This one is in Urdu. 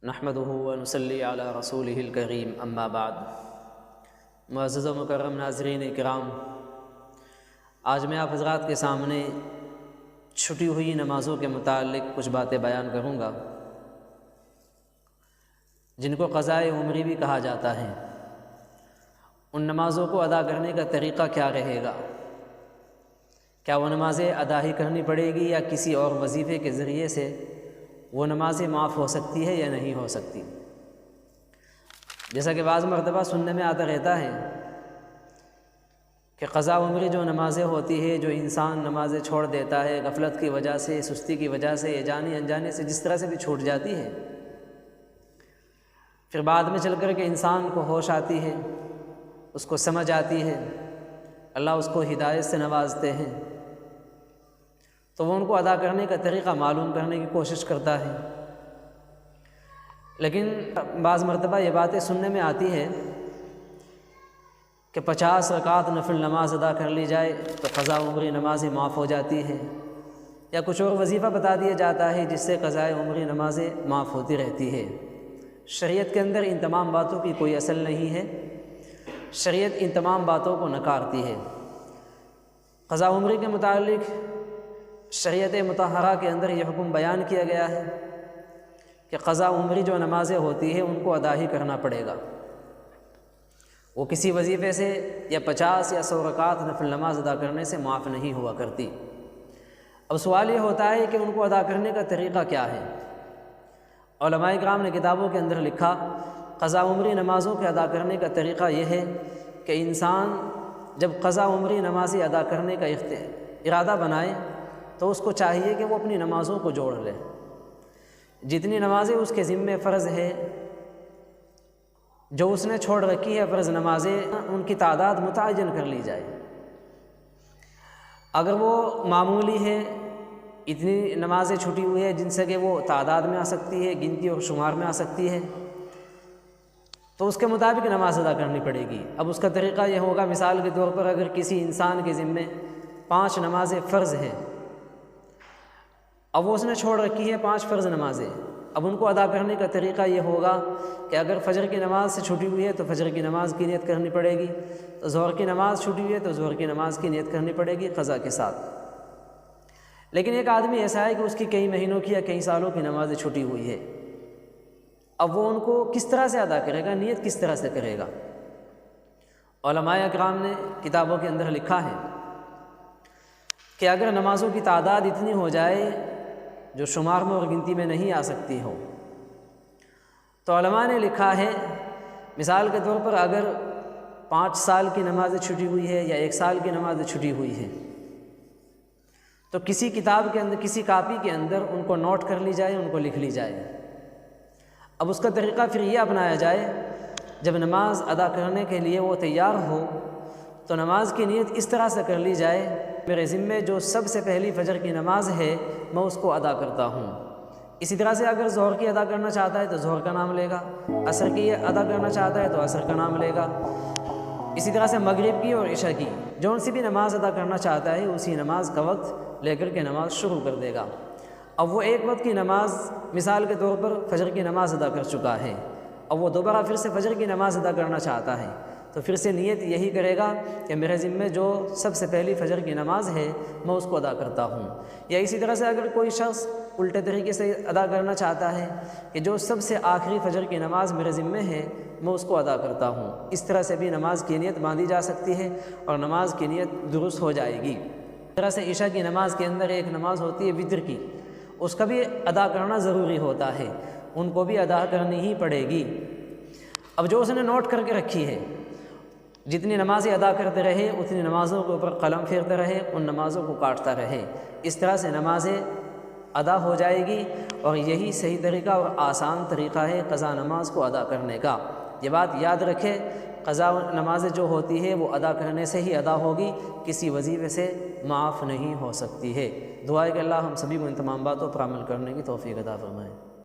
نحمده ونصلی علی رسولہ الکریم اما بعد۔ معزز و مکرم ناظرین کرام، آج میں آپ حضرات کے سامنے چھٹی ہوئی نمازوں کے متعلق کچھ باتیں بیان کروں گا جن کو قضائے عمری بھی کہا جاتا ہے۔ ان نمازوں کو ادا کرنے کا طریقہ کیا رہے گا؟ کیا وہ نمازیں ادا ہی کرنی پڑے گی یا کسی اور وظیفے کے ذریعے سے وہ نمازیں معاف ہو سکتی ہے یا نہیں ہو سکتی؟ جیسا کہ بعض مرتبہ سننے میں آتا رہتا ہے کہ قضا عمری جو نمازیں ہوتی ہے، جو انسان نمازیں چھوڑ دیتا ہے غفلت کی وجہ سے، سستی کی وجہ سے، یا جانے انجانے سے، جس طرح سے بھی چھوٹ جاتی ہے، پھر بعد میں چل کر کے انسان کو ہوش آتی ہے، اس کو سمجھ آتی ہے، اللہ اس کو ہدایت سے نوازتے ہیں، تو وہ ان کو ادا کرنے کا طریقہ معلوم کرنے کی کوشش کرتا ہے۔ لیکن بعض مرتبہ یہ باتیں سننے میں آتی ہے کہ 50 رکعت نفل نماز ادا کر لی جائے تو قضا عمری نمازیں معاف ہو جاتی ہیں، یا کچھ اور وظیفہ بتا دیا جاتا ہے جس سے قضاء عمری نمازیں معاف ہوتی رہتی ہے۔ شریعت کے اندر ان تمام باتوں کی کوئی اصل نہیں ہے، شریعت ان تمام باتوں کو نکارتی ہے۔ قضاء عمری کے متعلق شریعت مطہرہ کے اندر یہ حکم بیان کیا گیا ہے کہ قضاء عمری جو نمازیں ہوتی ہیں ان کو ادا ہی کرنا پڑے گا، وہ کسی وظیفے سے یا 50 یا 100 رکعت نفل نماز ادا کرنے سے معاف نہیں ہوا کرتی۔ اب سوال یہ ہوتا ہے کہ ان کو ادا کرنے کا طریقہ کیا ہے؟ علماء کرام نے کتابوں کے اندر لکھا، قضاء عمری نمازوں کے ادا کرنے کا طریقہ یہ ہے کہ انسان جب قضاء عمری نمازیں ادا کرنے کا ارادہ بنائے تو اس کو چاہیے کہ وہ اپنی نمازوں کو جوڑ لے، جتنی نمازیں اس کے ذمے فرض ہے، جو اس نے چھوڑ رکھی ہے فرض نمازیں، ان کی تعداد متعین کر لی جائے۔ اگر وہ معمولی ہے، اتنی نمازیں چھٹی ہوئی ہے جن سے کہ وہ تعداد میں آ سکتی ہے، گنتی اور شمار میں آ سکتی ہے، تو اس کے مطابق نماز ادا کرنی پڑے گی۔ اب اس کا طریقہ یہ ہوگا، مثال کے طور پر اگر کسی انسان کے ذمے 5 نمازیں فرض ہیں، اب وہ اس نے چھوڑ رکھی ہے 5 فرض نمازیں، اب ان کو ادا کرنے کا طریقہ یہ ہوگا کہ اگر فجر کی نماز سے چھٹی ہوئی ہے تو فجر کی نماز کی نیت کرنی پڑے گی، تو ظہر کی نماز چھٹی ہوئی ہے تو ظہر کی نماز کی نیت کرنی پڑے گی قضا کے ساتھ۔ لیکن ایک آدمی ایسا ہے کہ اس کی کئی مہینوں کی یا کئی سالوں کی نمازیں چھٹی ہوئی ہے، اب وہ ان کو کس طرح سے ادا کرے گا، نیت کس طرح سے کرے گا؟ علماء اکرام نے کتابوں کے اندر لکھا ہے کہ اگر نمازوں کی تعداد اتنی ہو جائے جو شمار میں اور گنتی میں نہیں آ سکتی ہو، تو علماء نے لکھا ہے، مثال کے طور پر اگر 5 سال کی نمازیں چھٹی ہوئی ہے یا 1 سال کی نمازیں چھٹی ہوئی ہے، تو کسی کتاب کے اندر، کسی کاپی کے اندر ان کو نوٹ کر لی جائے، ان کو لکھ لی جائے۔ اب اس کا طریقہ پھر یہ اپنایا جائے، جب نماز ادا کرنے کے لیے وہ تیار ہو تو نماز کی نیت اس طرح سے کر لی جائے، میرے ذمے جو سب سے پہلی فجر کی نماز ہے میں اس کو ادا کرتا ہوں۔ اسی طرح سے اگر ظہر کی ادا کرنا چاہتا ہے تو ظہر کا نام لے گا، عصر کی ادا کرنا چاہتا ہے تو عصر کا نام لے گا، اسی طرح سے مغرب کی اور عشاء کی جون سی بھی نماز ادا کرنا چاہتا ہے اسی نماز کا وقت لے کر کے نماز شروع کر دے گا۔ اب وہ ایک وقت کی نماز مثال کے طور پر فجر کی نماز ادا کر چکا ہے، اب وہ دوبارہ پھر سے فجر کی نماز ادا کرنا چاہتا ہے تو پھر سے نیت یہی کرے گا کہ میرے ذمے جو سب سے پہلی فجر کی نماز ہے میں اس کو ادا کرتا ہوں۔ یا اسی طرح سے اگر کوئی شخص الٹے طریقے سے ادا کرنا چاہتا ہے کہ جو سب سے آخری فجر کی نماز میرے ذمے ہے میں اس کو ادا کرتا ہوں، اس طرح سے بھی نماز کی نیت باندھی جا سکتی ہے اور نماز کی نیت درست ہو جائے گی۔ اس طرح سے عشاء کی نماز کے اندر ایک نماز ہوتی ہے وتر کی، اس کا بھی ادا کرنا ضروری ہوتا ہے، ان کو بھی ادا کرنی ہی پڑے گی۔ اب جو اس نے نوٹ کر کے رکھی ہے، جتنی نمازیں ادا کرتے رہے اتنی نمازوں کے اوپر قلم پھیرتا رہے، ان نمازوں کو کاٹتا رہے، اس طرح سے نمازیں ادا ہو جائے گی، اور یہی صحیح طریقہ اور آسان طریقہ ہے قضا نماز کو ادا کرنے کا۔ یہ بات یاد رکھے، قضا نمازیں جو ہوتی ہے وہ ادا کرنے سے ہی ادا ہوگی، کسی وظیفے سے معاف نہیں ہو سکتی ہے۔ دعا ہے کہ اللہ ہم سبھی کو ان تمام باتوں پر عمل کرنے کی توفیق عطا فرمائے۔